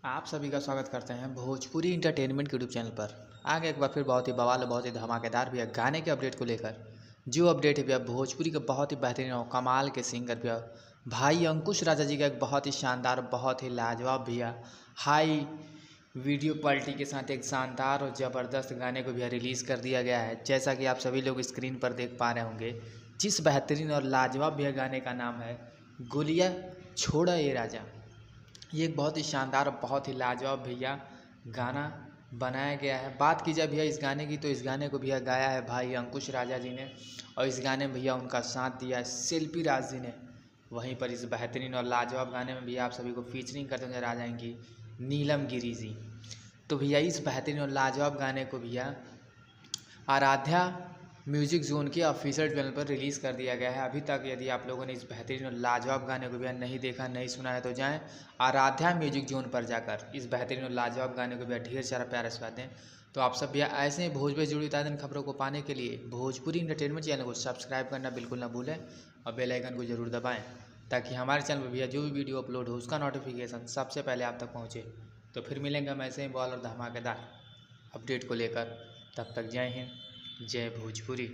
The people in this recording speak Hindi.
आप सभी का स्वागत करते हैं भोजपुरी इंटरटेनमेंट के यूट्यूब चैनल पर। आगे एक बार फिर बहुत ही बवाल और बहुत ही धमाकेदार भैया गाने के अपडेट को लेकर जो अपडेट है भैया भोजपुरी के बहुत ही बेहतरीन और कमाल के सिंगर भैया भाई अंकुश राजा जी का एक बहुत ही शानदार बहुत ही लाजवाब भैया हाई वीडियो क्वालिटी के साथ एक शानदार और ज़बरदस्त गाने को भैया रिलीज़ कर दिया गया है। जैसा कि आप सभी लोग स्क्रीन पर देख पा रहे होंगे, जिस बेहतरीन और लाजवाब भैया गाने का नाम है गोलियां छोड़ा ये राजा। ये एक बहुत ही शानदार और बहुत ही लाजवाब भैया गाना बनाया गया है। बात की जाए भैया इस गाने की, तो इस गाने को भैया गाया है भाई अंकुश राजा जी ने, और इस गाने में भैया उनका साथ दिया है शिल्पी राज जी ने। वहीं पर इस बेहतरीन और लाजवाब गाने में भैया आप सभी को फीचरिंग करते नजर आ जाएंगी नीलम गिरी जी। तो भैया इस बेहतरीन और लाजवाब गाने को भैया आराध्या म्यूजिक जोन के ऑफिशियल चैनल पर रिलीज़ कर दिया गया है। अभी तक यदि आप लोगों ने इस बेहतरीन और लाजवाब गाने को भैया नहीं देखा नहीं सुना है तो जाएं आराध्या म्यूजिक जोन पर जाकर इस बेहतरीन और लाजवाब गाने को भैया ढेर सारा प्यार आशीर्वाद दें। तो आप सब भैया ऐसे ही भोजपुरी से जुड़ी ताज़ा खबरों को पाने के लिए भोजपुरी इंटरटेनमेंट चैनल को सब्सक्राइब करना बिल्कुल ना भूलें और बेल आइकन को जरूर दबाएँ, ताकि हमारे चैनल पर भैया जो भी वीडियो अपलोड हो उसका नोटिफिकेशन सबसे पहले आप तक पहुँचे। तो फिर मिलेंगे हम ऐसे ही बॉल और धमाकेदार अपडेट को लेकर। तब तक जय हिंद, जय भोजपुरी।